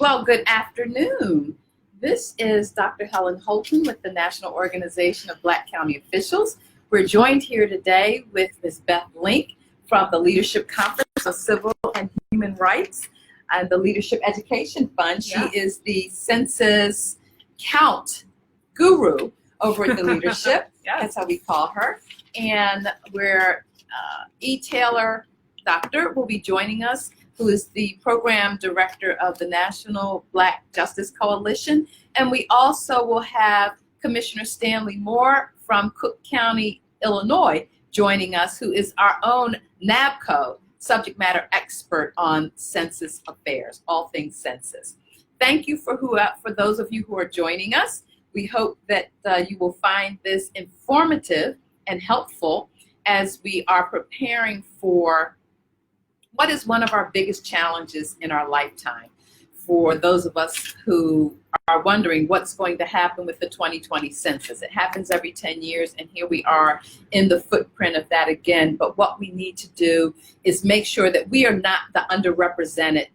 Well, good afternoon. This is Dr. Helen Holton with the National Organization of Black County Officials. We're joined here today with Ms. Beth Link from the Leadership Conference of Civil and Human Rights and the Leadership Education Fund. She is the census count guru over at the Leadership. That's how we call her. And we're E. Taylor Doctor will be joining us, who is the program director of the National Black Justice Coalition. And we also will have Commissioner Stanley Moore from Cook County, Illinois, joining us, who is our own NOBCO subject matter expert on census affairs, all things census. Thank you for those of you who are joining us. We hope that you will find this informative and helpful as we are preparing for what is one of our biggest challenges in our lifetime. For those of us who are wondering what's going to happen with the 2020 census. It happens every 10 years, and here we are in the footprint of that again. But what we need to do is make sure that we are not the underrepresented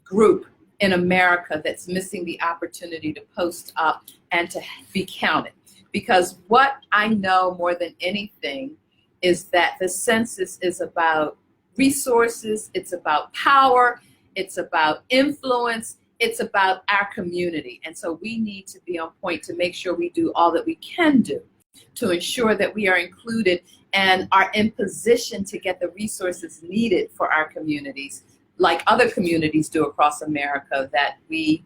group in America that's missing the opportunity to post up and to be counted. Because what I know more than anything is that the census is about resources, it's about power, it's about influence, it's about our community. And so we need to be on point to make sure we do all that we can do to ensure that we are included and are in position to get the resources needed for our communities, like other communities do across America that we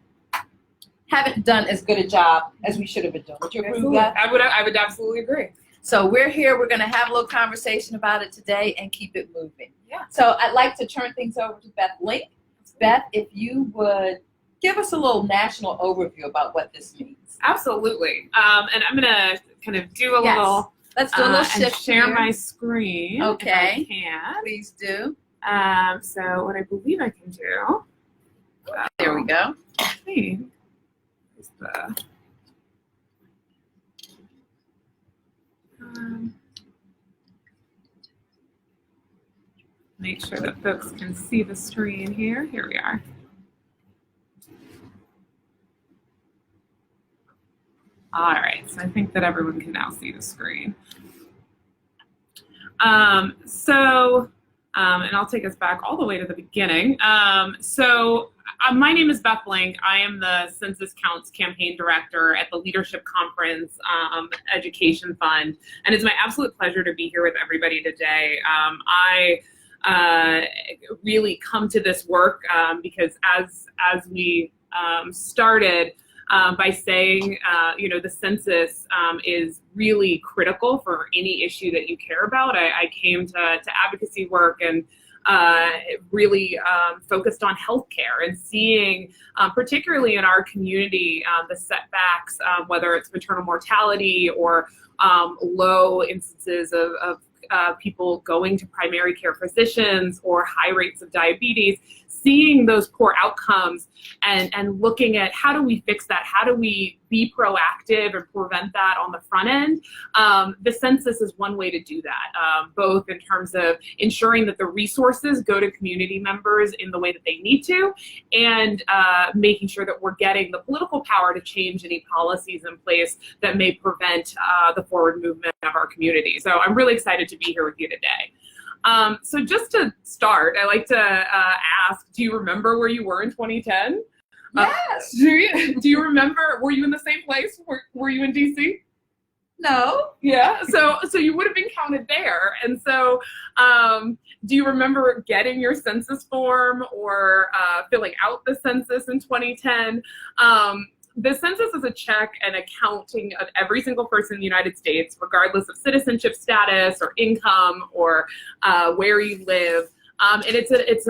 haven't done as good a job as we should have been doing. Would you agree with that? I would absolutely agree. So we're here, we're gonna have a little conversation about it today and keep it moving. Yeah. So I'd like to turn things over to Beth Link. Beth, if you would give us a little national overview about what this means. Absolutely. And I'm gonna kind of do a little. Let's do a little shift and share here. my screen. Okay. If I can. Please do. So what I believe I can do. There we go. I think is the. Make sure that folks can see the screen here. Here we are. All right, so I think that everyone can now see the screen. And I'll take us back all the way to the beginning. My name is Beth Link. I am the Census Counts campaign director at the Leadership Conference Education Fund, and it's my absolute pleasure to be here with everybody today. I really come to this work because as we started by saying, the census is really critical for any issue that you care about. I came to advocacy work and really focused on healthcare and seeing, particularly in our community, the setbacks, whether it's maternal mortality or low instances of people going to primary care physicians or high rates of diabetes, seeing those poor outcomes and looking at how do we fix that? How do we be proactive and prevent that on the front end? The census is one way to do that, both in terms of ensuring that the resources go to community members in the way that they need to, and making sure that we're getting the political power to change any policies in place that may prevent the forward movement of our community. So I'm really excited to be here with you today. So just to start, I like to ask, do you remember where you were in 2010? Yes. Do you remember, were you in the same place? Were you in DC? No. Yeah, so you would have been counted there. And so do you remember getting your census form or filling out the census in 2010? The census is a check and accounting of every single person in the United States, regardless of citizenship status or income or where you live. And it's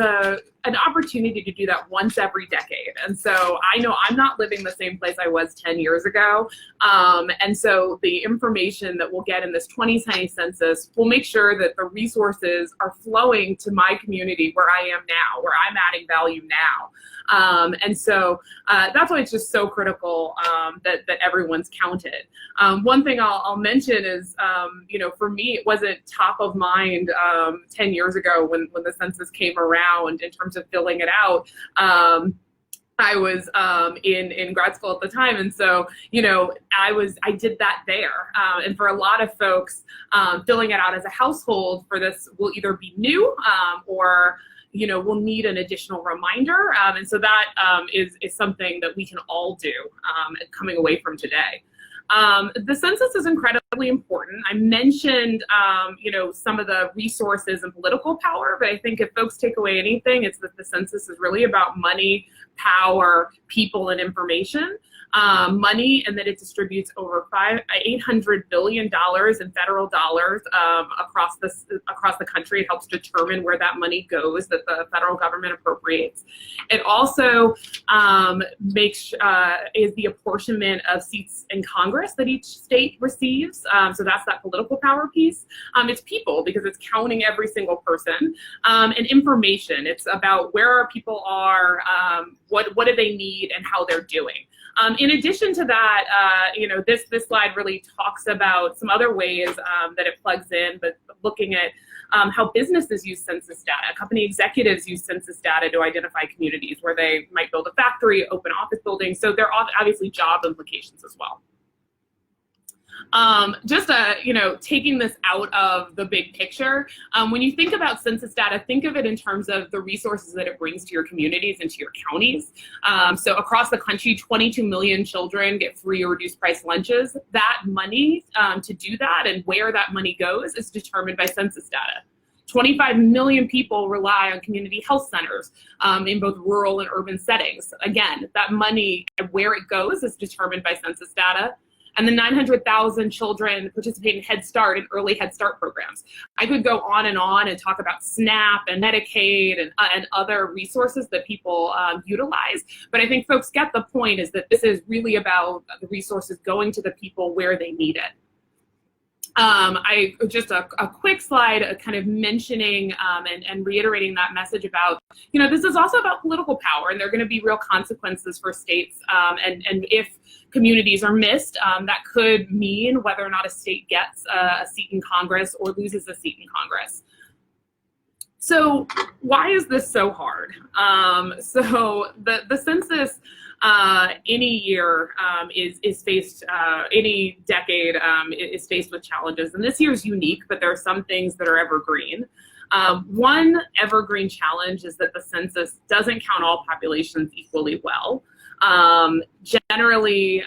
an opportunity to do that once every decade. And so I know I'm not living the same place I was 10 years ago. And so the information that we'll get in this 2020 census will make sure that the resources are flowing to my community where I am now, where I'm adding value now. And so that's why it's just so critical that everyone's counted. One thing I'll mention is, for me, it wasn't top of mind 10 years ago when the census came around in terms of filling it out. I was in grad school at the time, and so I did that there. And for a lot of folks, filling it out as a household for this will either be new or we'll need an additional reminder. And so that is something that we can all do coming away from today. The census is incredibly important. I mentioned, some of the resources and political power, but I think if folks take away anything, it's that the census is really about money, power, people, and information. Money, and that it distributes over $800 billion in federal dollars across the country. It helps determine where that money goes that the federal government appropriates. It also is the apportionment of seats in Congress that each state receives. So that's that political power piece. It's people, because it's counting every single person, and information. It's about where our people are, what do they need, and how they're doing. In addition to that, this slide really talks about some other ways that it plugs in, but looking at how businesses use census data. Company executives use census data to identify communities where they might build a factory, open office buildings. So there are obviously job implications as well. Taking this out of the big picture, when you think about census data, think of it in terms of the resources that it brings to your communities and to your counties. So across the country, 22 million children get free or reduced price lunches. That money to do that and where that money goes is determined by census data. 25 million people rely on community health centers in both rural and urban settings. Again, that money, where it goes, is determined by census data. And then 900,000 children participate in Head Start and early Head Start programs. I could go on and talk about SNAP and Medicaid and other resources that people utilize. But I think folks get the point, is that this is really about the resources going to the people where they need it. Just a quick slide kind of mentioning and reiterating that message about, this is also about political power, and there are going to be real consequences for states. And if communities are missed, that could mean whether or not a state gets a seat in Congress or loses a seat in Congress. So why is this so hard? So the census any year is faced, any decade is faced with challenges. And this year is unique, but there are some things that are evergreen. One evergreen challenge is that the census doesn't count all populations equally well. Generally,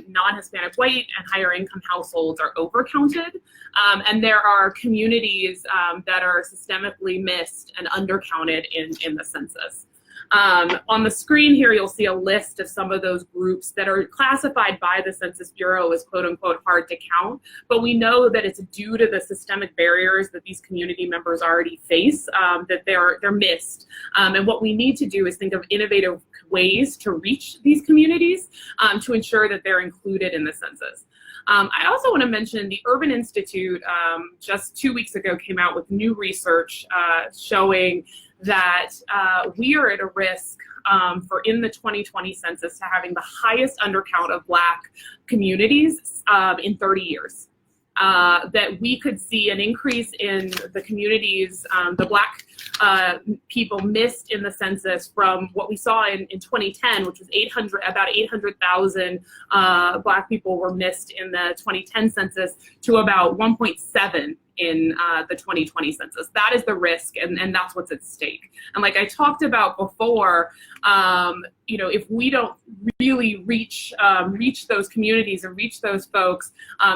non-Hispanic white and higher income households are overcounted, and there are communities that are systemically missed and undercounted in the census. On the screen here, you'll see a list of some of those groups that are classified by the Census Bureau as quote unquote hard to count, but we know that it's due to the systemic barriers that these community members already face, that they're missed. And what we need to do is think of innovative ways to reach these communities to ensure that they're included in the census. I also want to mention the Urban Institute just 2 weeks ago came out with new research showing that we are at a risk for in the 2020 census to having the highest undercount of Black communities in 30 years. That we could see an increase in the communities, the Black people missed in the census from what we saw in 2010, which was about 800,000 Black people were missed in the 2010 census, to about 1.7 in the 2020 census. That is the risk, and that's what's at stake. And like I talked about before, if we don't really reach those communities and reach those folks,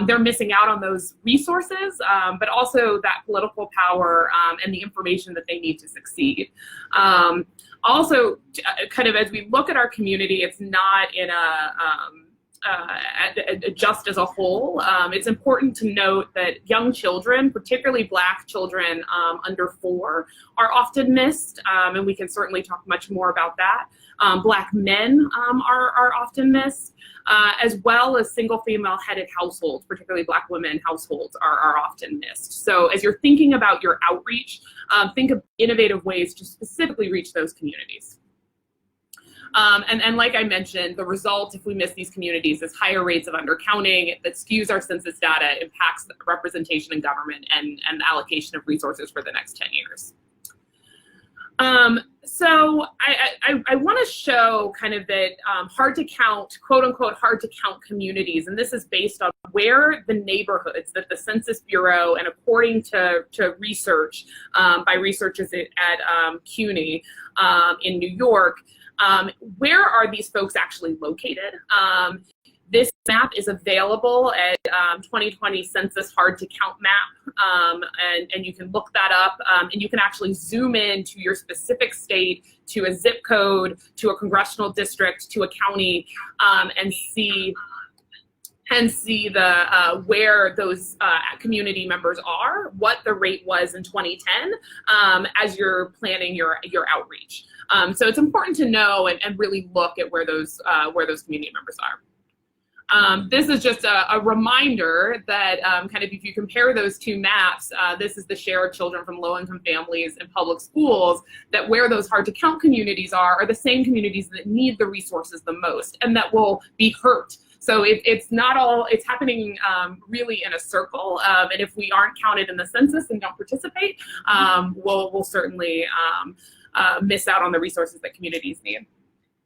they're missing out on those resources, but also that political power and the information that they need to succeed. Also, kind of as we look at our community, it's not in just as a whole. It's important to note that young children, particularly Black children under 4, are often missed, and we can certainly talk much more about that. Black men are often missed, as well as single female headed households, particularly Black women households are often missed. So as you're thinking about your outreach, think of innovative ways to specifically reach those communities. And like I mentioned, the result, if we miss these communities, is higher rates of undercounting that skews our census data, impacts the representation in government and the allocation of resources for the next 10 years. So I want to show kind of that hard to count, quote unquote, hard to count communities. And this is based on where the neighborhoods that the Census Bureau, and according to research by researchers at CUNY in New York, where are these folks actually located? This map is available at 2020 Census Hard to Count map, and you can look that up, and you can actually zoom in to your specific state, to a zip code, to a congressional district, to a county, and see the where those community members are, what the rate was in 2010, as you're planning your outreach. So it's important to know and really look at where those community members are. This is just a reminder that kind of if you compare those two maps, this is the share of children from low-income families in public schools, that where those hard-to-count communities are the same communities that need the resources the most and that will be hurt. So it's not all, it's happening really in a circle, and if we aren't counted in the census and don't participate, we'll certainly miss out on the resources that communities need.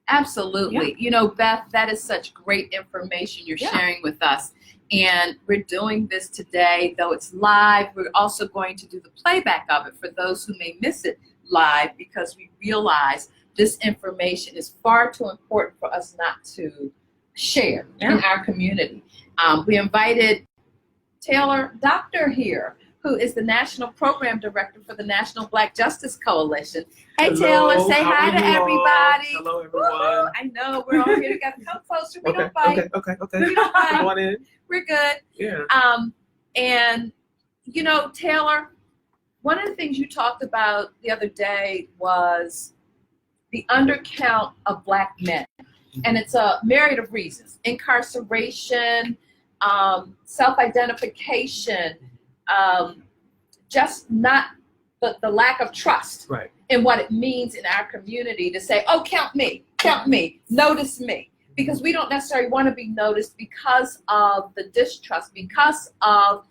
Absolutely. Yeah. You know, Beth, that is such great information you're sharing with us. And we're doing this today, though it's live. We're also going to do the playback of it for those who may miss it live, because we realize this information is far too important for us not to share in our community. We invited Taylor Doctor here, who is the National Program Director for the National Black Justice Coalition. Hey, Hello, Taylor, say hi to everybody. Hello, everyone. Woo-hoo. I know, we're all here together. Come closer, we don't fight. Okay. We don't fight. Come on in. We're good. Yeah. And, you know, Taylor, one of the things you talked about the other day was the undercount of Black men. And it's a myriad of reasons: incarceration, self-identification, just not the lack of trust in what it means in our community to say, oh, count me, notice me. Because we don't necessarily want to be noticed because of the distrust, because of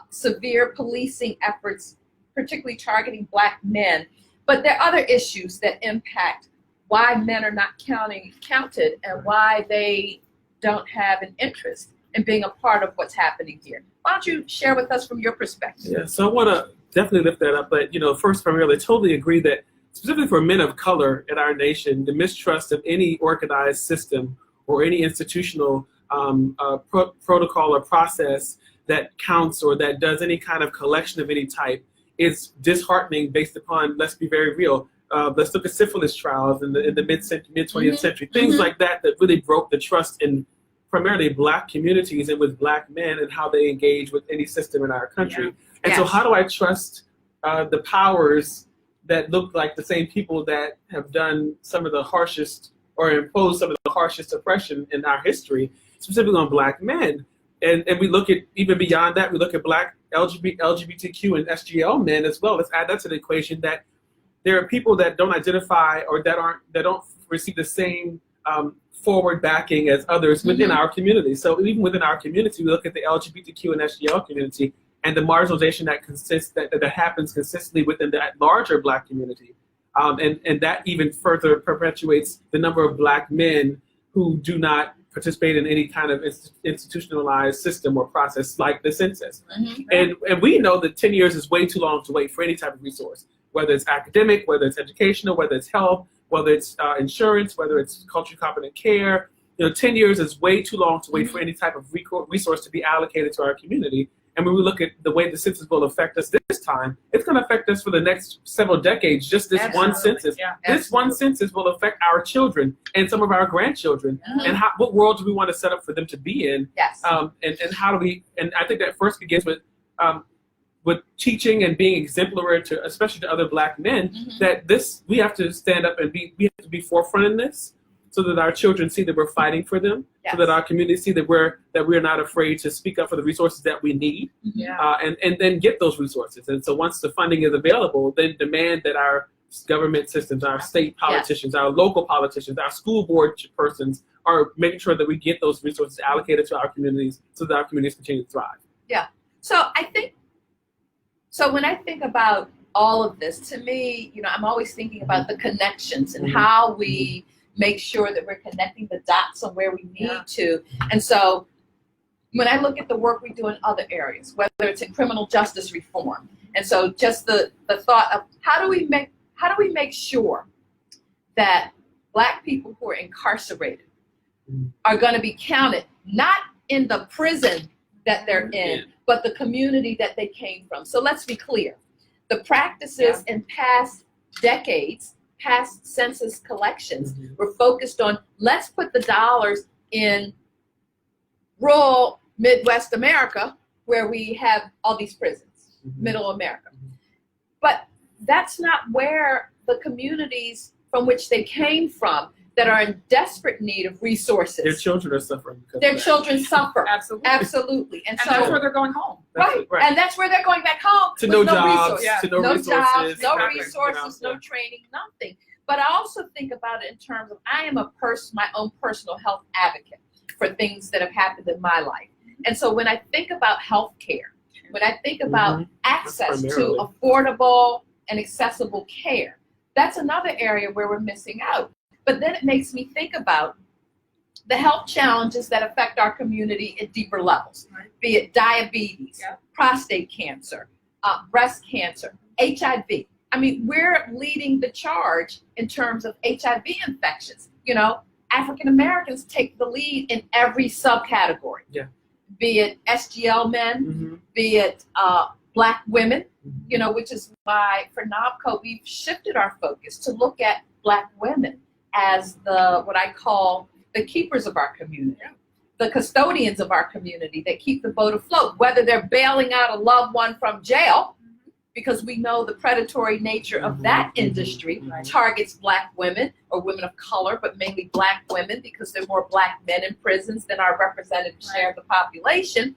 severe policing efforts, particularly targeting Black men. But there are other issues that impact why men are not counted and why they don't have an interest in being a part of what's happening here. Why don't you share with us from your perspective? Yeah, so I want to definitely lift that up. But, you know, first, primarily, I totally agree that specifically for men of color in our nation, the mistrust of any organized system or any institutional protocol or process that counts or that does any kind of collection of any type is disheartening based upon, let's be very real, let's look at syphilis trials in the mid-20th century, things like that really broke the trust in primarily Black communities and with Black men and how they engage with any system in our country. And so how do I trust the powers that look like the same people that have done some of the harshest or imposed some of the harshest oppression in our history, specifically on Black men? And we look at, even beyond that, we look at Black LGBTQ and SGL men as well. Let's add that to the equation, that there are people that don't identify or that don't receive the same forward backing as others within our community. So even within our community, we look at the LGBTQ and SGL community and the marginalization that happens consistently within that larger Black community. And that even further perpetuates the number of Black men who do not participate in any kind of institutionalized system or process like the census. And we know that 10 years is way too long to wait for any type of resource, whether it's academic, whether it's educational, whether it's health, whether it's insurance, whether it's culturally competent care. You know, 10 years is way too long to wait for any type of resource to be allocated to our community. And when we look at the way the census will affect us this time, it's going to affect us for the next several decades. Just this one census. This one census will affect our children and some of our grandchildren. And what world do we want to set up for them to be in? And how do we? And I think that first begins with teaching and being exemplary to, especially to other Black men, that we have to stand up and we have to be forefront in this, so that our children see that we're fighting for them, so that our community see that we're not afraid to speak up for the resources that we need, and then get those resources. And so once the funding is available, then demand that our government systems, our state politicians, our local politicians, our school board persons are making sure that we get those resources allocated to our communities so that our communities continue to thrive. So when I think about all of this, to me, I'm always thinking about the connections and how we make sure that we're connecting the dots on where we need to. And so when I look at the work we do in other areas, whether it's in criminal justice reform, and so just the thought of how do we make sure that Black people who are incarcerated are going to be counted not in the prison that they're in, but the community that they came from. So let's be clear. The practices in past decades, past census collections, were focused on, let's put the dollars in rural Midwest America where we have all these prisons, middle America. But that's not where the communities from which they came from that are in desperate need of resources. Their children are suffering. Their children suffer. Absolutely. Absolutely. And so that's where they're going home. Right. And that's where they're going back home. To with no jobs, resources. to no resources. Jobs, no Exactly. resources, no training, nothing. But I also think about it in terms of, I am my own personal health advocate for things that have happened in my life. And so when I think about health care, when I think about access to affordable and accessible care, that's another area where we're missing out. But then it makes me think about the health challenges that affect our community at deeper levels, be it diabetes, prostate cancer, breast cancer, HIV. I mean, we're leading the charge in terms of HIV infections. African Americans take the lead in every subcategory, be it SGL men, be it Black women, which is why for NOBCO we've shifted our focus to look at Black women as what I call the keepers of our community, the custodians of our community that keep the boat afloat, whether they're bailing out a loved one from jail, because we know the predatory nature of that industry targets Black women or women of color, but mainly Black women because there are more Black men in prisons than our representative share of the population,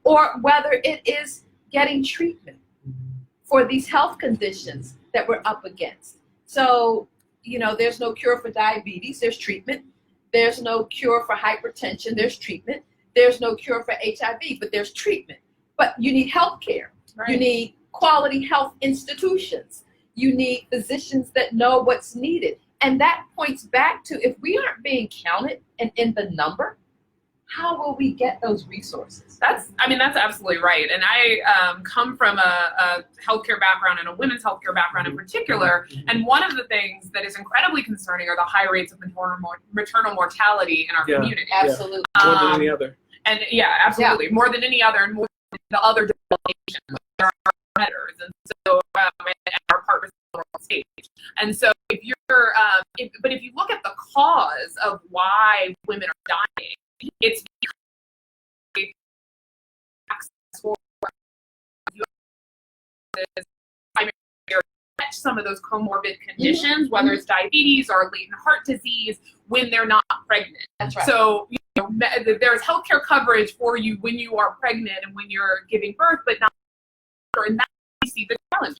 or whether it is getting treatment for these health conditions that we're up against. So, there's no cure for diabetes, there's treatment. There's no cure for hypertension, there's treatment. There's no cure for HIV, but there's treatment. But you need health care. You need quality health institutions. You need physicians that know what's needed. And that points back to, if we aren't being counted and in the number, how will we get those resources? That's absolutely right. And I come from a healthcare background and a women's healthcare background in particular. And one of the things that is incredibly concerning are the high rates of maternal mortality in our community. Absolutely. More than any other. And absolutely. More than any other, and more than the other developed nations. There are competitors, and so and our partners on the stage. And so if you're, if you look at the cause of why women are dying, it's because some of those comorbid conditions, whether it's diabetes or latent heart disease, when they're not pregnant. That's right. So there's healthcare coverage for you when you are pregnant and when you're giving birth, but not. And that we see the challenge.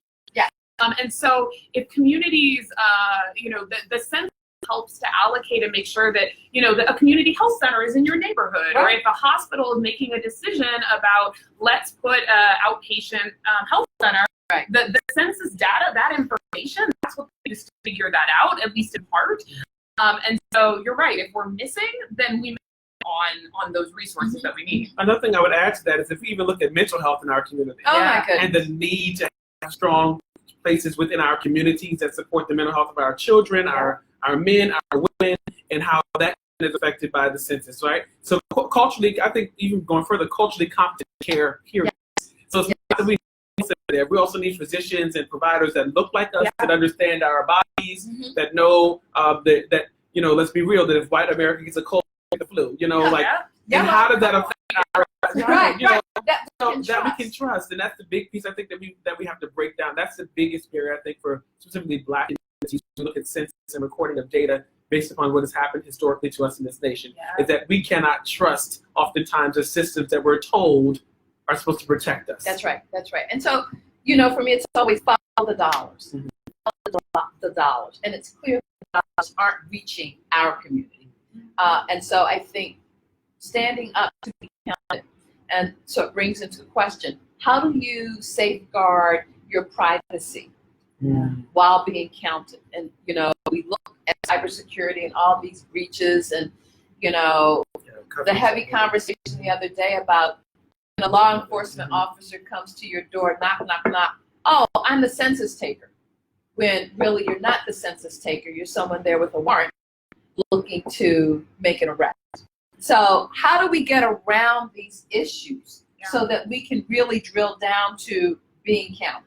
And so if communities, the census helps to allocate and make sure that, that a community health center is in your neighborhood, or if a hospital is making a decision about, let's put an outpatient health center, the census data, that information, that's what they use to figure that out, at least in part. And so you're right, if we're missing, then we miss on those resources that we need. Another thing I would add to that is if we even look at mental health in our community, my goodness, and the need to have strong places within our communities that support the mental health of our children, our men, our women, and how that is affected by the census, right? So culturally, I think even going further, culturally competent care here. So it's not that we there. We also need physicians and providers that look like us, that understand our bodies, that know that let's be real, that if white America gets a cold, the flu, and how does that affect our that we can trust, and that's the big piece I think that we have to break down. That's the biggest barrier I think for specifically Black communities to look at census and recording of data based upon what has happened historically to us in this nation, is that we cannot trust oftentimes the systems that we're told are supposed to protect us. That's right. And so, for me, it's always follow the dollars. Follow the dollars. And it's clear the dollars aren't reaching our community. And so I think standing up to be counted, and so it brings into question, how do you safeguard your privacy while being counted. And, you know, we look at cybersecurity and all these breaches and, you know, the heavy conversation the other day about when a law enforcement officer comes to your door, knock, knock, knock. Oh, I'm the census taker. When really you're not the census taker. You're someone there with a warrant looking to make an arrest. So how do we get around these issues so that we can really drill down to being counted?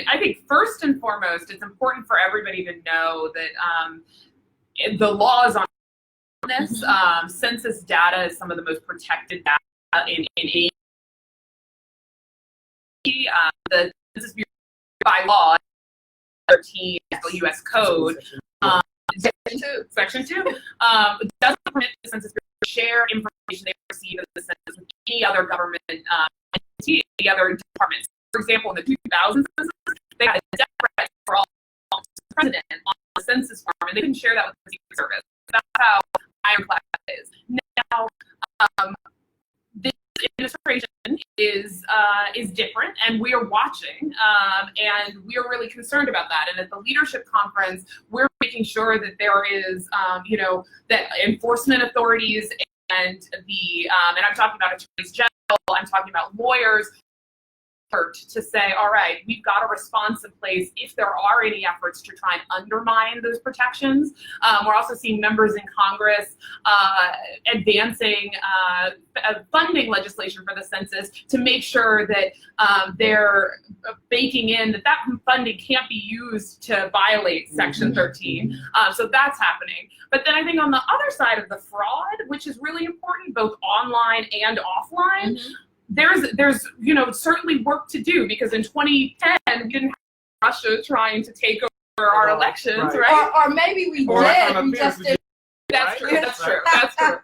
I think first and foremost, it's important for everybody to know that the law is on this. Census data is some of the most protected data in any. The Census Bureau by law, 13 U.S. Code, Section 2, doesn't permit the Census Bureau to share information they receive of the census with any other government entity, any other departments. For example, in the 2000 census, they had a death threat for all president on the census form, and they couldn't share that with the Secret Service. That's how ironclad it is. Now, this administration is different, and we are watching, and we are really concerned about that. And at the leadership conference, we're making sure that there is, you know, that enforcement authorities and the, and I'm talking about attorneys general, I'm talking about lawyers, to say, all right, we've got a response in place if there are any efforts to try and undermine those protections. We're also seeing members in Congress advancing funding legislation for the census to make sure that they're baking in that funding can't be used to violate Section 13. So that's happening. But then I think on the other side of the fraud, which is really important, both online and offline, there's you know, certainly work to do, because in 2010 we didn't have Russia trying to take over our elections, right? Or maybe we did. We just didn't. That's true. That's true. That's true.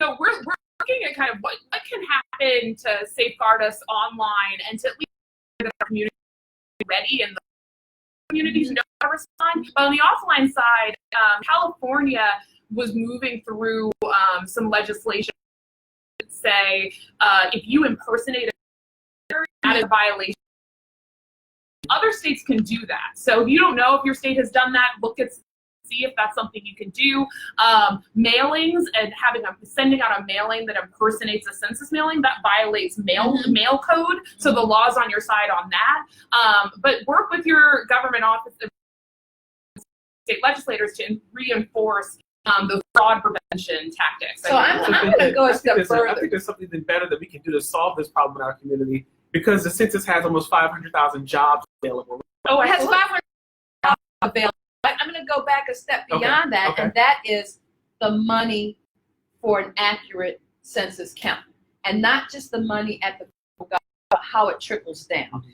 So we're looking at kind of what can happen to safeguard us online and to at least get our community ready and the communities know how to respond. But on the offline side, California was moving through some legislation. Say if you impersonate that is a violation. Other states can do that. So if you don't know if your state has done that, see if that's something you can do. Mailings and sending out a mailing that impersonates a census mailing, that violates mail code. So the law's on your side on that. But work with your government office, state legislators to reinforce those fraud prevention tactics. So I'm going to go a step further. I think there's something better that we can do to solve this problem in our community, because the census has almost 500,000 jobs available. Oh, it has 500,000 available. I'm going to go back a step beyond that, and that is the money for an accurate census count. And not just the money at the federal government, but how it trickles down.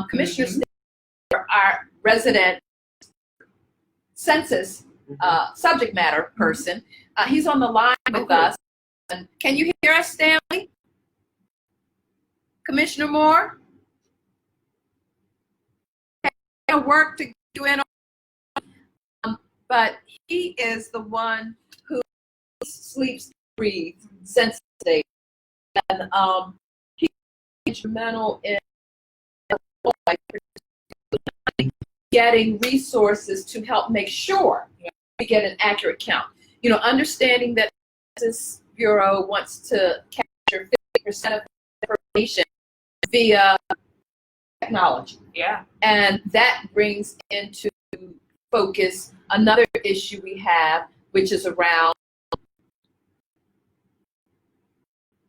Commissioner Snyder, our resident census subject matter person, he's on the line with us. Can you hear us, Stanley? Commissioner Moore? Work to get you in, but he is the one who sleeps, breathes census data, and he's instrumental in getting resources to help make sure we get an accurate count. You know, understanding that the Census Bureau wants to capture 50% of the information via technology. Yeah. And that brings into focus another issue we have, which is around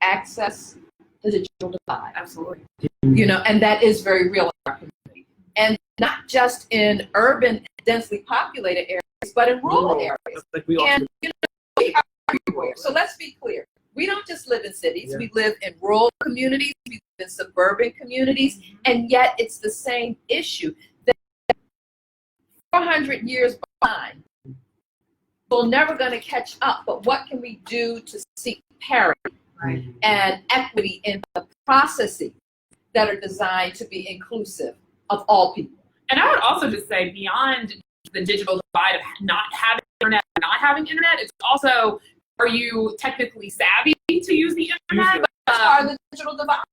access to the digital divide. Absolutely. You know, and that is very real in our community. And not just in urban, densely populated areas, but in rural areas. And you know, we are everywhere. So let's be clear. We don't just live in cities. We live in rural communities. We live in suburban communities. And yet it's the same issue. That 400 years behind, we're never going to catch up. But what can we do to seek parity and equity in the processes that are designed to be inclusive of all people? And I would also just say, beyond the digital divide of not having internet or not having internet, it's also, are you technically savvy to use the internet? That's part of the digital divide.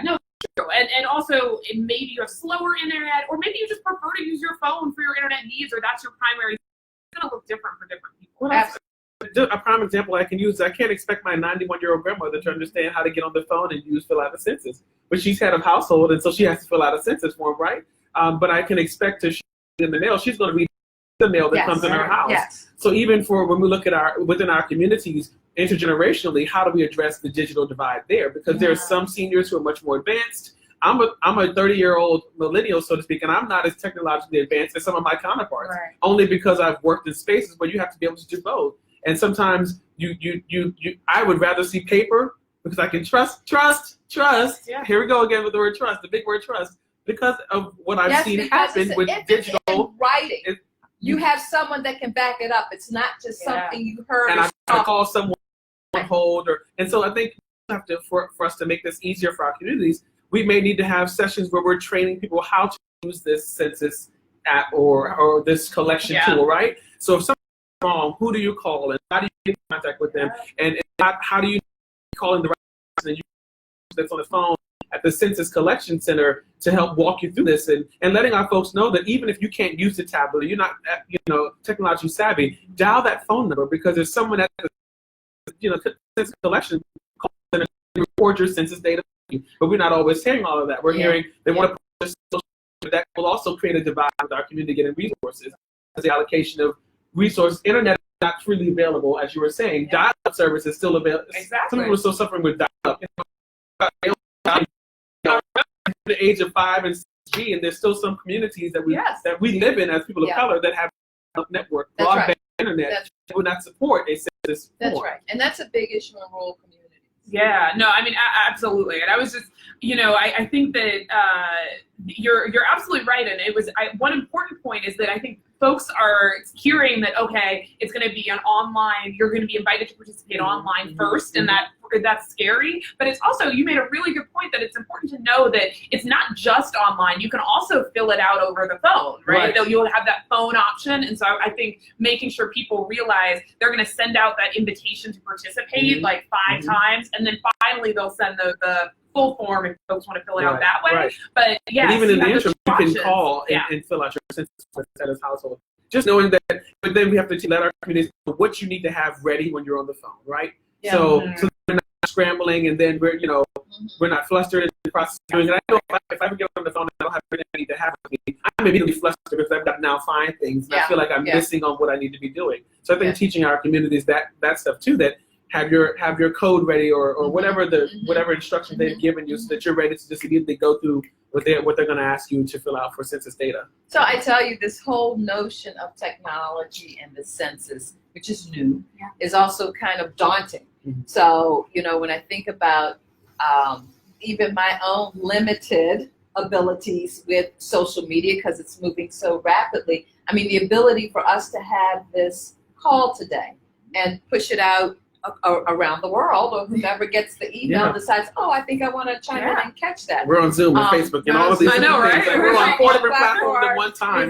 No, And also, maybe you have slower internet, or maybe you just prefer to use your phone for your internet needs, or that's your primary. It's going to look different for different people. Well, a prime example I can use, I can't expect my 91-year-old grandmother to understand how to get on the phone and fill out a census. But she's head of household, and so she has to fill out a census form, right? But I can expect to in the mail, she's going to read the mail that comes in her house. Yes. So even when we look at within our communities, intergenerationally, how do we address the digital divide there? Because there are some seniors who are much more advanced. I'm a 30-year-old millennial, so to speak, and I'm not as technologically advanced as some of my counterparts. Right. Only because I've worked in spaces where you have to be able to do both. And sometimes I would rather see paper because I can trust. Yeah. Here we go again with the word trust, the big word trust, because of what I've seen happen with digital. It's in writing. You have someone that can back it up. It's not just something you heard. And I call someone on hold, and so I think for us to make this easier for our communities, we may need to have sessions where we're training people how to use this census app or this collection tool, right? So if something's wrong, who do you call, and how do you get in contact with them, and how do you call in the right person that's on the phone at the Census Collection Center to help walk you through this, and letting our folks know that even if you can't use the tablet, or you're not technology savvy, dial that phone number, because there's someone at the Census Collection Center to record your census data. But we're not always hearing all of that. We're hearing they want to put social media. That will also create a divide with our community getting resources. As the allocation of resources, internet is not freely available, as you were saying. Dial-up service is still available. Exactly. Some people are still suffering with dial-up. The age of 5 and 6G, and there's still some communities that we live in as people of color that have a network, broadband internet, that would not support a census. That's right, and that's a big issue in rural communities. Yeah, no, I mean, absolutely. And I was just, I think that you're absolutely right. And one important point is that I think folks are hearing that, okay, it's going to be an online, you're going to be invited to participate online first, and that's scary. But it's also, you made a really good point that it's important to know that it's not just online. You can also fill it out over the phone, right? You'll have that phone option. And so I think making sure people realize they're going to send out that invitation to participate like 5 times, and then finally they'll send the full form if folks want to fill it out that way. Right. But yeah, even in the interim, you can call and fill out your census status household. Just knowing that, but then we have to let our communities know what you need to have ready when you're on the phone, right? Yeah. So we're not scrambling, and then we're not flustered in the process of doing it. I know if I get on the phone and I don't have everything I need to have with me, I'm immediately flustered because I've got to now find things, and I feel like I'm missing on what I need to be doing. So I think teaching our communities that stuff too, that have your code ready or whatever whatever instructions they've given you, so that you're ready to just immediately go through what they're going to ask you to fill out for census data. So I tell you, this whole notion of technology and the census, which is new, is also kind of daunting. So when I think about even my own limited abilities with social media, because it's moving so rapidly, I mean, the ability for us to have this call today and push it out around the world, or whoever gets the email decides, I think I want to chime in and catch that. We're on Zoom and Facebook and all of these things. Right? We're on 4 different platforms at one time.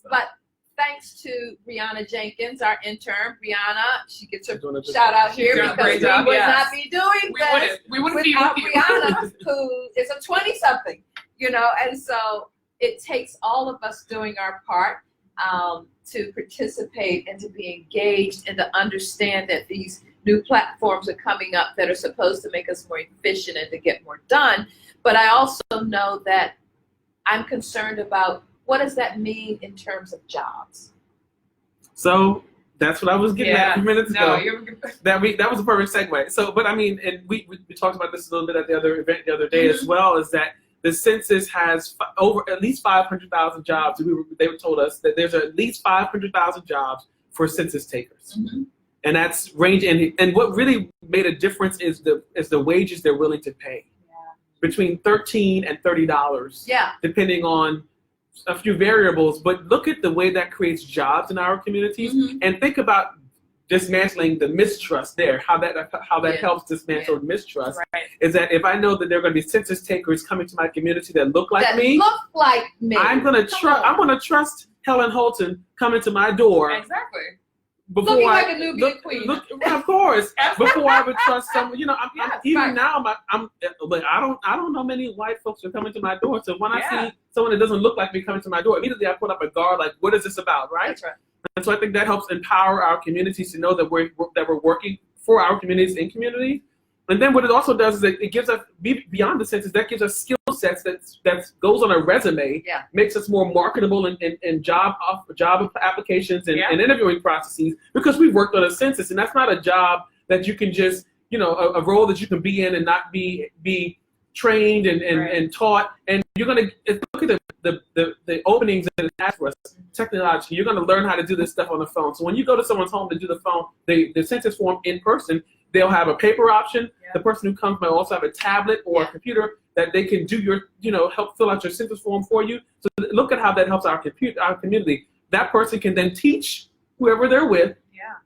But thanks to Brianna Jenkins, our intern. Brianna, she gets her shout out here because we would not be doing this without Brianna, who is a 20-something, and so it takes all of us doing our part to participate and to be engaged and to understand that these new platforms are coming up that are supposed to make us more efficient and to get more done. But I also know that I'm concerned about what does that mean in terms of jobs. So that's what I was getting at a few minutes ago. That was a perfect segue. So, but I mean, and we talked about this a little bit at the other event the other day as well, is that the census has over at least 500,000 jobs. They told us that there's at least 500,000 jobs for census takers, and that's ranging. And what really made a difference is the wages they're willing to pay, between $13 and $30, depending on a few variables. But look at the way that creates jobs in our communities, and think about dismantling the mistrust there, how that helps dismantle mistrust, is that if I know that there are going to be census takers coming to my community that look like me, I'm going to trust Helen Holton coming to my door before Looking like a newbie queen. Of course, before I would trust someone, you know, Yes, now, but I don't know many white folks who are coming to my door. So when I Yeah. see someone that doesn't look like me coming to my door, immediately I put up a guard, like, what is this about, right? That's right. And so I think that helps empower our communities to know that we're working for our communities in community. And then what it also does is it gives us, beyond the census, that gives us skill sets that goes on a resume, makes us more marketable in job applications and interviewing processes, because we've worked on a census. And that's not a job that you can just, you know, a role that you can be in and not be trained and taught. And you're going to look at the openings that it has for us technologically. You're going to learn how to do this stuff on the phone. So when you go to someone's home to do the census form in person, they'll have a paper option. The person who comes might also have a tablet or a computer that they can do help fill out your census form for you. So look at how that helps our community. That person can then teach whoever they're with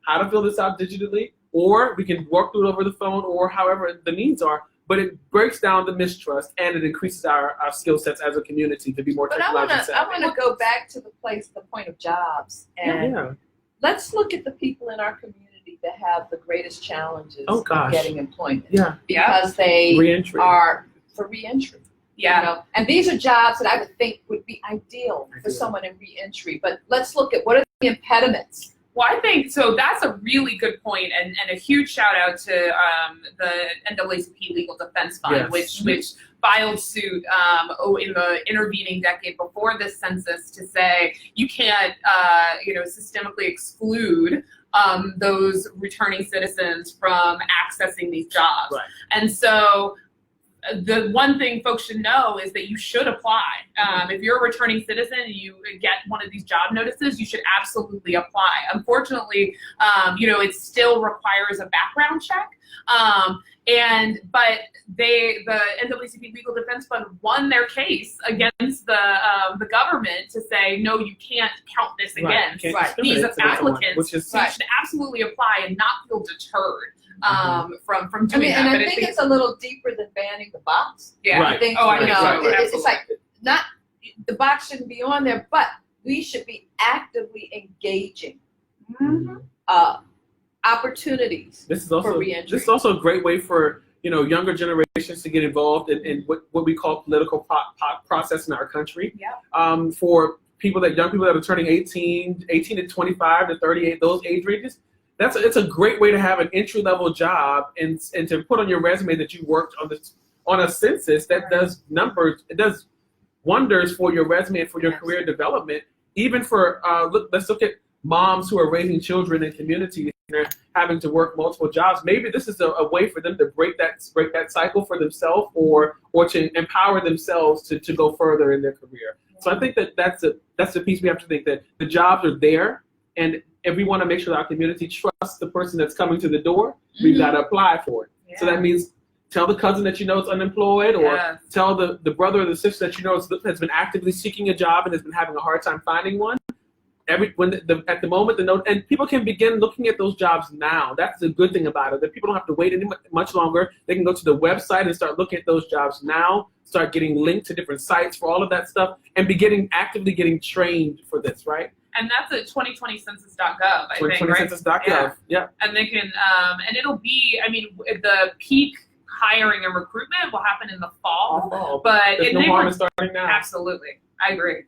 how to fill this out digitally, or we can work through it over the phone, or however the needs are. But it breaks down the mistrust, and it increases our skill sets as a community to be more technologically savvy. I want to go back to the point of jobs, and let's look at the people in our community that have the greatest challenges in getting employment. Because they are for reentry. You know? And these are jobs that I would think would be ideal for someone in reentry. But let's look at what are the impediments. Well, I think so. That's a really good point, and a huge shout out to the NAACP Legal Defense Fund, which filed suit in the intervening decade before this census to say you can't systemically exclude those returning citizens from accessing these jobs. Right. And so the one thing folks should know is that you should apply. If you're a returning citizen and you get one of these job notices, you should absolutely apply. Unfortunately, it still requires a background check. But the NAACP Legal Defense Fund won their case against the government to say, no, you can't count this against these applicants. So you should absolutely apply and not feel deterred from doing that. And I think it's a little deeper than banning the box. I think, it's like not the box shouldn't be on there, but we should be actively engaging opportunities for reentry. This is also a great way for younger generations to get involved in what we call political process in our country. For young people that are turning 18 to 25 to 38, those age ranges. It's a great way to have an entry-level job and to put on your resume that you worked on a census that does numbers. It does wonders for your resume and for your career development. Even for let's look at moms who are raising children in communities and they're having to work multiple jobs. Maybe this is a way for them to break that cycle for themselves or to empower themselves to go further in their career. So I think that's the piece we have to think, that the jobs are there, and if we want to make sure that our community trusts the person that's coming to the door, we've got to apply for it. So that means tell the cousin that you know is unemployed, or tell the brother or the sister that you know has been actively seeking a job and has been having a hard time finding one. At the moment, and people can begin looking at those jobs now. That's the good thing about it, that people don't have to wait much longer. They can go to the website and start looking at those jobs now, start getting linked to different sites for all of that stuff, and actively getting trained for this, right? And that's at 2020census.gov, I think, right? 2020census.gov, And they can, and it'll be, the peak hiring and recruitment will happen in the fall. But there's no harm in starting now. Absolutely. I agree.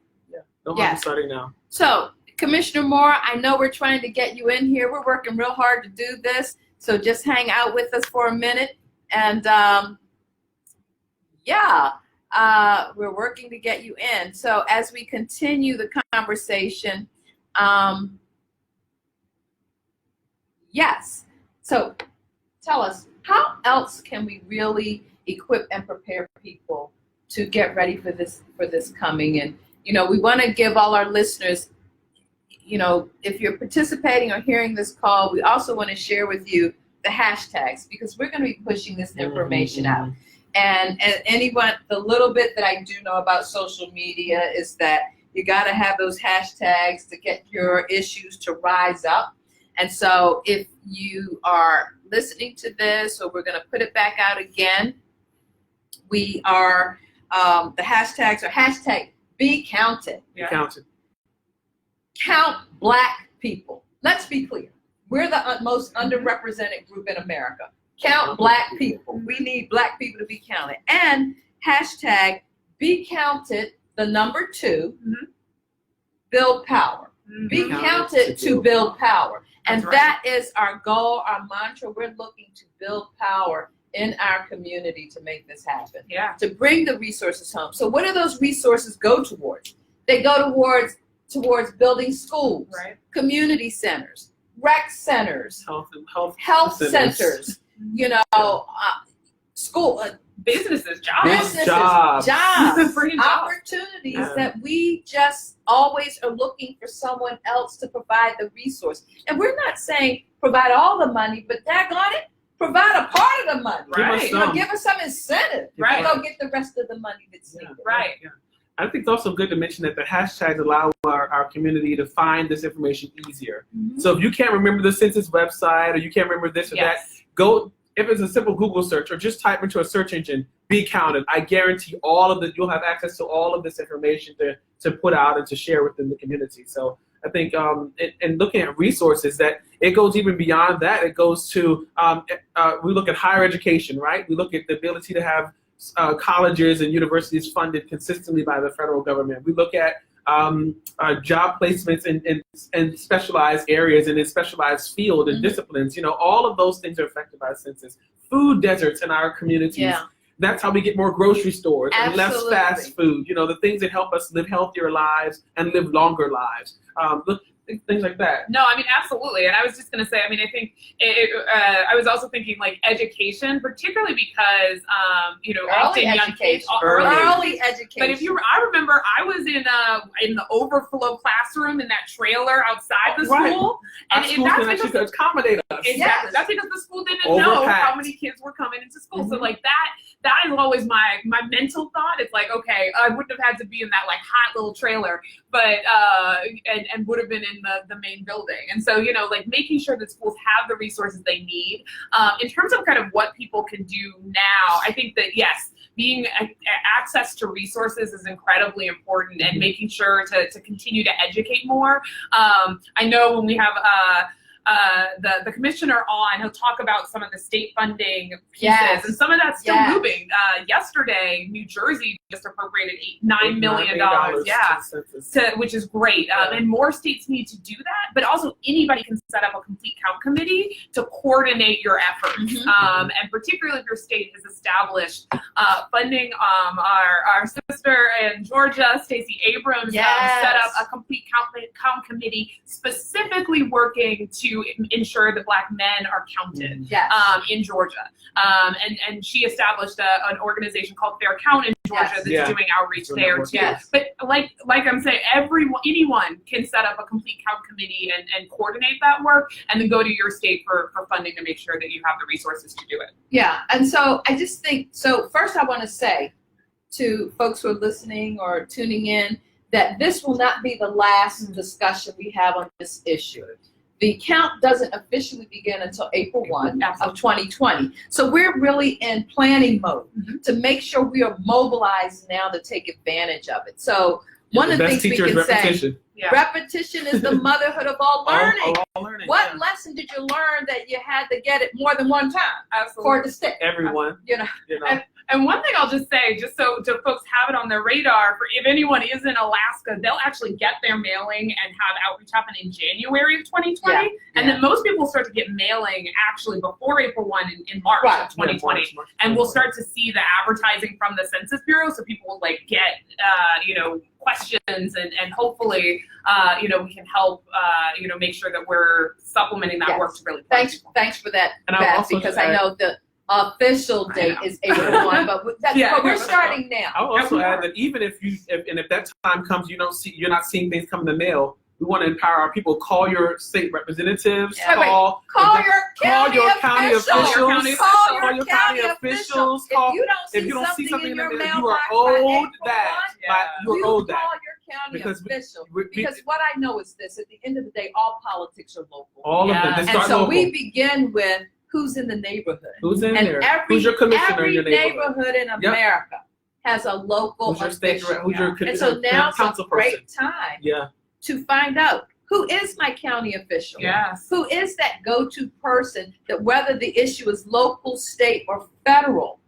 No harm in starting now. So, Commissioner Moore, I know we're trying to get you in here. We're working real hard to do this. So just hang out with us for a minute. And we're working to get you in. So as we continue the conversation, so tell us, how else can we really equip and prepare people to get ready for this coming? And, we want to give all our listeners, if you're participating or hearing this call, we also want to share with you the hashtags, because we're going to be pushing this information out. And anyone, the little bit that I do know about social media is that you got to have those hashtags to get your issues to rise up. And so if you are listening to this, or we're going to put it back out again, we are, the hashtags are hashtag Be Counted. Be counted. Count Black people. Let's be clear. We're the most underrepresented group in America. Count Black people. We need Black people to be counted. And hashtag be counted, the number 2, build power. Be counted to build power. And that is our goal, our mantra. We're looking to build power in our community to make this happen. Yeah. To bring the resources home. So what do those resources go towards? They go towards building schools, community centers, rec centers, health centers, school, businesses, jobs, opportunities that we just always are looking for someone else to provide the resource. And we're not saying provide all the money, but daggone it, provide a part of the money. Right. Give us some incentive to go get the rest of the money that's needed. Right. Yeah. I think it's also good to mention that the hashtags allow our community to find this information easier. So if you can't remember the census website or you can't remember this or that, go, if it's a simple Google search or just type into a search engine, be counted. I guarantee you'll have access to all of this information to put out and to share within the community. So I think and looking at resources, that it goes even beyond that. It goes to, we look at higher education, right? We look at the ability to have colleges and universities funded consistently by the federal government. We look at job placements in specialized areas and in specialized field and disciplines. All of those things are affected by the census. Food deserts in our communities. Yeah. That's how we get more grocery stores and less fast food. The things that help us live healthier lives and live longer lives. Things like that. No, I mean, absolutely. And I was just going to say, I mean, I think I was also thinking like education, particularly because, early education. Early education. But I remember I was in the overflow classroom in that trailer outside the school. And that's because to accommodate us. Exactly. That's because the school didn't know how many kids were coming into school. So like that is always my mental thought. It's like, okay, I wouldn't have had to be in that like hot little trailer, but and would have been in the main building. And so, like making sure that schools have the resources they need. In terms of kind of what people can do now, I think that yes, being access to resources is incredibly important, and making sure to continue to educate more. I know when we have the commissioner on, he'll talk about some of the state funding pieces, and some of that's still moving. Yesterday, New Jersey just appropriated $9 million, which is great. And more states need to do that, but also anybody can set up a complete count committee to coordinate your efforts. And particularly if your state has established funding. Our sister in Georgia, Stacey Abrams, set up a complete count committee specifically working to ensure that Black men are counted in Georgia. And she established an organization called Fair Count in Georgia that's doing outreach there too. But like I'm saying, anyone can set up a complete count committee and coordinate that work, and then go to your state for funding to make sure that you have the resources to do it. Yeah, and so I just think, first I want to say to folks who are listening or tuning in that this will not be the last discussion we have on this issue. The count doesn't officially begin until April 1 of 2020. So we're really in planning mode to make sure we are mobilized now to take advantage of it. So one of the things we can say, repetition is the motherhood of all learning. All learning. What lesson did you learn that you had to get it more than one time for it to stick? Everyone. And one thing I'll just say, just so folks have it on their radar, for if anyone is in Alaska, they'll actually get their mailing and have outreach happen in January of 2020. And then most people start to get mailing actually before April 1 in March of 2020. And we'll start to see the advertising from the Census Bureau, so people will like get, questions and hopefully, we can help, make sure that we're supplementing that work to really. Thanks for that, Beth, because I know the official date is April 1, but we're starting now. I'll also add that even if that time comes, you're not seeing things come in the mail. We want to empower our people. Call your state representatives. Call your county officials. Call your county officials. If you don't see something in the mail, you are owed that. You are owed that. Call your county official. Because what I know is this: at the end of the day, all politics are local. All of them. And so we begin with who's in the neighborhood. Who's in there? Who's your commissioner in your neighborhood? Every neighborhood in America has a local official. Who's your and so now's a great time to find out who is my county official? Yes. Who is that go-to person that whether the issue is local, state, or federal,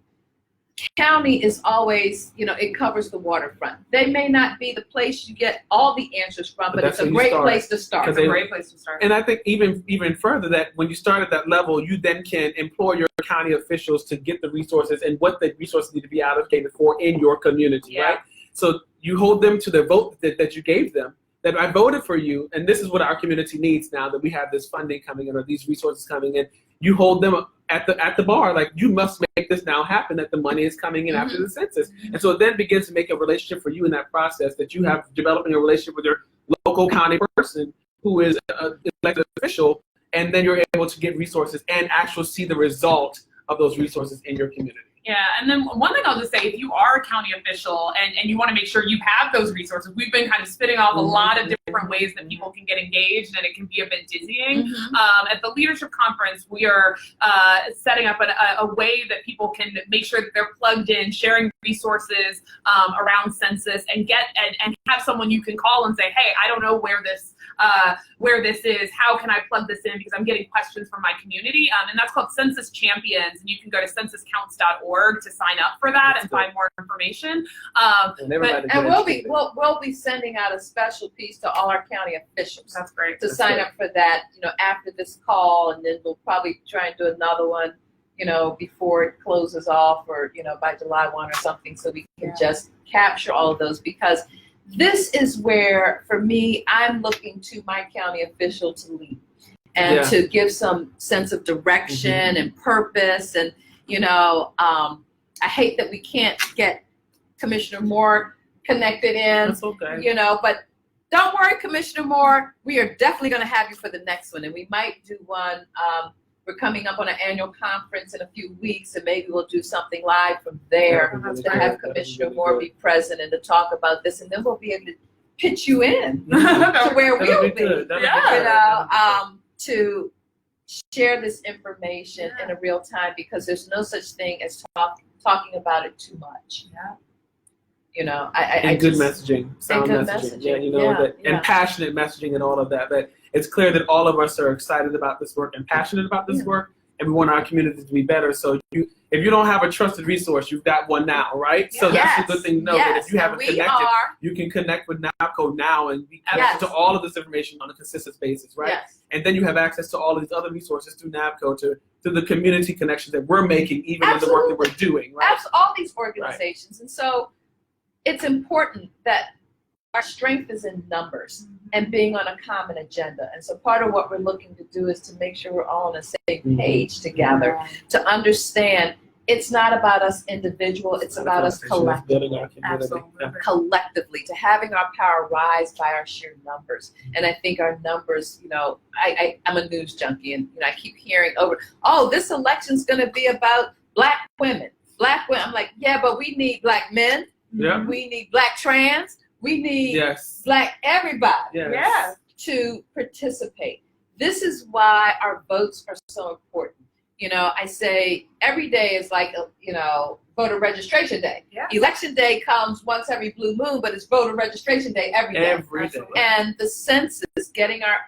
county is always, it covers the waterfront. They may not be the place you get all the answers from, but it's a great place to start. It's a great place to start. And I think even further that when you start at that level, you then can employ your county officials to get the resources and what the resources need to be allocated for in your community, right? So you hold them to the vote that you gave them, that I voted for you, and this is what our community needs now that we have this funding coming in or these resources coming in. You hold them at the bar, like you must make this now happen, that the money is coming in after the census. And so it then begins to make a relationship for you in that process, that you have developing a relationship with your local county person who is an elected official, and then you're able to get resources and actually see the result of those resources in your community. Yeah, and then one thing I'll just say, if you are a county official and you want to make sure you have those resources, we've been kind of spitting off a lot of different ways that people can get engaged, and it can be a bit dizzying. At the leadership conference, we are setting up a way that people can make sure that they're plugged in, sharing resources around census, and and have someone you can call and say, hey, I don't know where this is. How can I plug this in? Because I'm getting questions from my community. And that's called Census Champions. And you can go to censuscounts.org to sign up for that and find more information. And we'll be sending out a special piece to all our county officials. That's great. To sign up for that, after this call, and then we'll probably try and do another one, before it closes off, or by July 1 or something, so we can just capture all of those, because this is where, for me, I'm looking to my county official to lead and to give some sense of direction and purpose. And, I hate that we can't get Commissioner Moore connected in, That's okay. But don't worry, Commissioner Moore, we are definitely going to have you for the next one. And we might do one. We're coming up on an annual conference in a few weeks, and maybe we'll do something live from there to have Commissioner Moore be present and to talk about this, and then we'll be able to pitch you in to where we'll be, to share this information in a real time, because there's no such thing as talking about it too much. And good messaging, sound messaging. And passionate messaging and all of that. But it's clear that all of us are excited about this work and passionate about this work, and we want our community to be better. So if you don't have a trusted resource, you've got one now, right? So that's a good thing to know, that if you haven't connected, you can connect with NOBCO now and be access to all of this information on a consistent basis, right? And then you have access to all of these other resources through NOBCO, to the community connections that we're making, even in the work that we're doing, right? All these organizations. And so it's important that our strength is in numbers and being on a common agenda. And so part of what we're looking to do is to make sure we're all on the same page together, to understand it's not about us individual, it's about us collectively. Collectively, to having our power rise by our sheer numbers. And I think our numbers, I'm a news junkie, and I keep hearing this election's going to be about black women. I'm like, yeah, but we need black men. Yeah. We need black trans. We need black everybody to participate. This is why our votes are so important. I say every day is like, voter registration day. Election day comes once every blue moon, but it's voter registration day every day. Every day. And the census, getting our,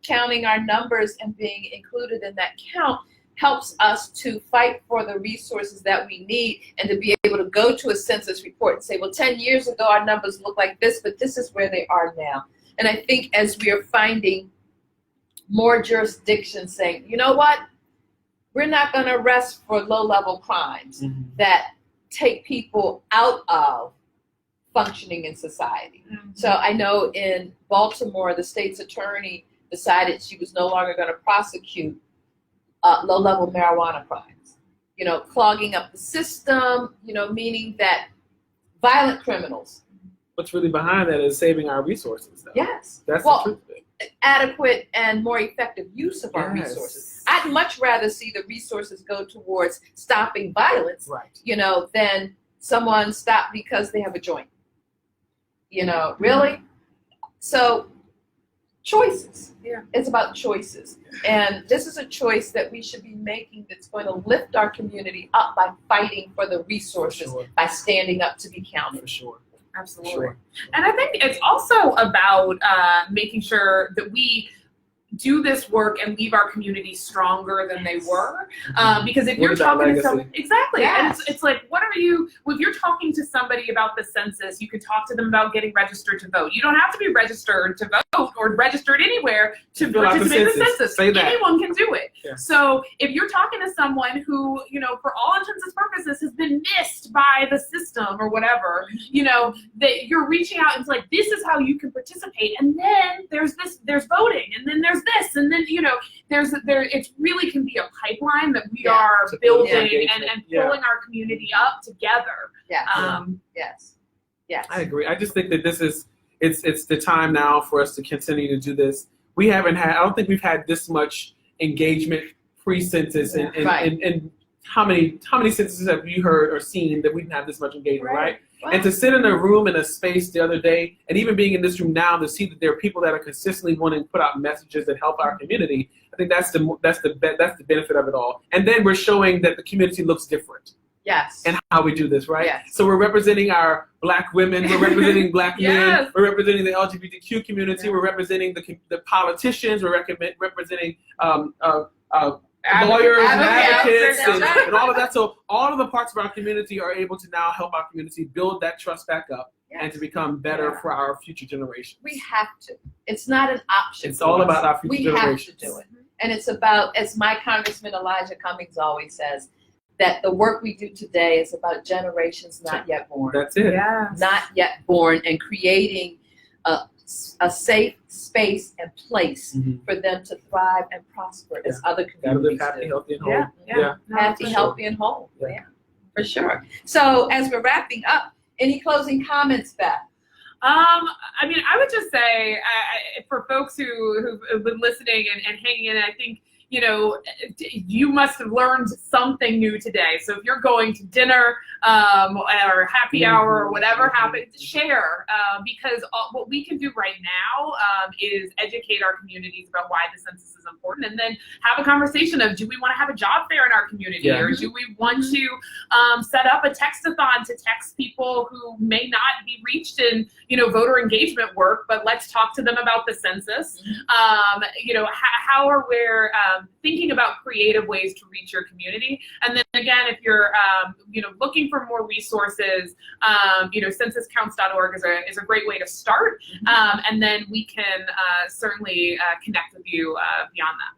counting our numbers and being included in that count helps us to fight for the resources that we need, and to be able to go to a census report and say, well, 10 years ago our numbers look like this, but this is where they are now. And I think as we are finding more jurisdictions saying, you know what, we're not going to arrest for low-level crimes that take people out of functioning in society. So I know in Baltimore, the state's attorney decided she was no longer going to prosecute low-level marijuana crimes, clogging up the system, meaning that violent criminals. What's really behind that is saving our resources, though. Yes. That's the truth of it. Adequate and more effective use of our resources. I'd much rather see the resources go towards stopping violence, than someone stop because they have a joint. Really? So choices. It's about choices. And this is a choice that we should be making that's going to lift our community up by fighting for the resources, by standing up to be counted. For sure. Absolutely. Sure. And I think it's also about making sure that we do this work and leave our community stronger than they were. Because if What you're is our talking to legacy? someone, exactly, Yes. and it's like, what are you, if you're talking to somebody about the census, you can talk to them about getting registered to vote. You don't have to be registered to vote or registered anywhere to Fill out the participate in the census. census. Say that. Anyone can do it. Yeah. So if you're talking to someone who, you know, for all intents and purposes has been missed by the system or whatever, you know, that you're reaching out and it's like, this is how you can participate. And then there's voting, and then there's this, and then, you know, it really can be a pipeline that we are To build building engagement. and Yeah. pulling our community up together. Yes. Yes. Yes. I agree. I just think that it's the time now for us to continue to do this. We haven't had, I don't think we've had this much engagement pre-census, and Right. and how many censuses have you heard or seen that we didn't have this much engagement, right? Well, And to sit in a room, in a space the other day, and even being in this room now, to see that there are people that are consistently wanting to put out messages that help our community, I think that's the benefit of it all. And then we're showing that the community looks different yes. and how we do this, right? Yes. So we're representing our Black women, we're representing Black men, Yes. we're representing the LGBTQ community, we're representing the politicians, we're representing lawyers and advocates That's right. and all of that. So all of the parts of our community are able to now help our community build that trust back up and to become better for our future generations. We have to. It's not an option. It's for all us. about our future We generations. have to do it. And it's about, as my Congressman Elijah Cummings always says, that the work we do today is about generations not yet born. That's it. Yeah. Not yet born, and creating a safe space and place Mhm. for them to thrive and prosper as other Gotta communities live happy, do. healthy, and whole. Yeah. No, Happy, for sure. healthy, and whole. Yeah. Yeah, for sure. So as we're wrapping up, any closing comments, Beth? I mean, I would just say for folks who've been listening and hanging in, I think, you know, you must have learned something new today. So if you're going to dinner or happy hour or whatever happens, share, because what we can do right now is educate our communities about why the census is important, and then have a conversation of, do we want to have a job fair in our community, or do we want to set up a textathon to text people who may not be reached in, you know, voter engagement work, but let's talk to them about the census. You know, how are we thinking about creative ways to reach your community. And then again, if you're you know, looking for more resources, you know, censuscounts.org is a great way to start. And then we can certainly connect with you beyond that.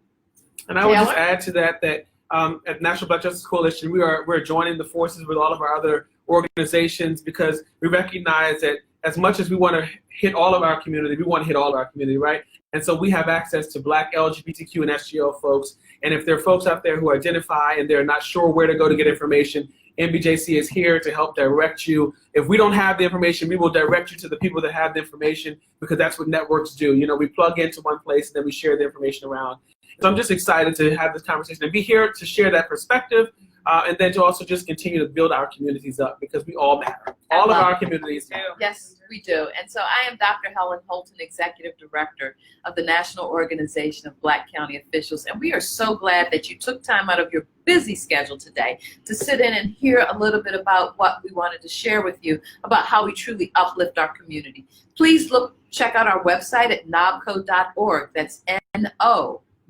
And I would just Taylor? add to that at National Black Justice Coalition, we're joining the forces with all of our other organizations, because we recognize that as much as we want to hit all of our community, we want to hit all of our community, right? And so we have access to Black, LGBTQ, and SGL folks. And if there are folks out there who identify and they're not sure where to go to get information, NBJC is here to help direct you. If we don't have the information, we will direct you to the people that have the information, because that's what networks do. You know, we plug into one place and then we share the information around. So I'm just excited to have this conversation and be here to share that perspective, and then to also just continue to build our communities up, because we all matter. All of our communities matter. Yes, we do. And so I am Dr. Helen Holton, Executive Director of the National Organization of Black County Officials. And we are so glad that you took time out of your busy schedule today to sit in and hear a little bit about what we wanted to share with you about how we truly uplift our community. Please check out our website at nobco.org. That's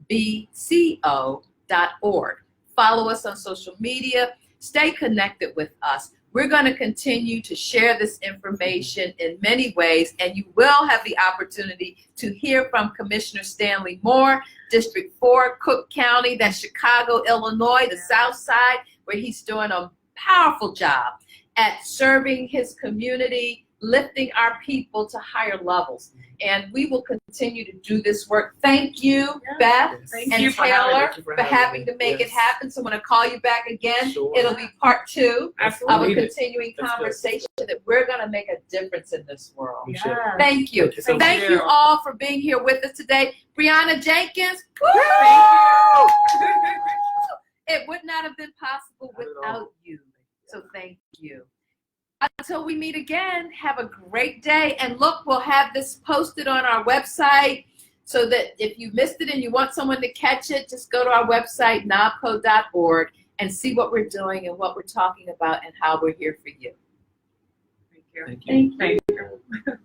NOBCO.org. Follow us on social media. Stay connected with us. We're going to continue to share this information in many ways, and you will have the opportunity to hear from Commissioner Stanley Moore, District 4, Cook County, that's Chicago, Illinois, the South Side, where he's doing a powerful job at serving his community, lifting our people to higher levels. And we will continue to do this work. Thank you, Beth Thank and you for Taylor, having me. for having to make it happen. So I'm going to call you back again. Sure. It'll be part 2 Absolutely. of a Need it. continuing That's good. conversation that we're going to make a difference in this world. We should. Thank you. Thank you so much. Thank you all for being here with us today. Brianna Jenkins, woo! It would not have been possible Not at all. without you. So thank you. Until we meet again, have a great day. And look, we'll have this posted on our website so that if you missed it and you want someone to catch it, just go to our website, nobco.org, and see what we're doing and what we're talking about and how we're here for you. Thank you. you. Thank you. Thank you. Thank you.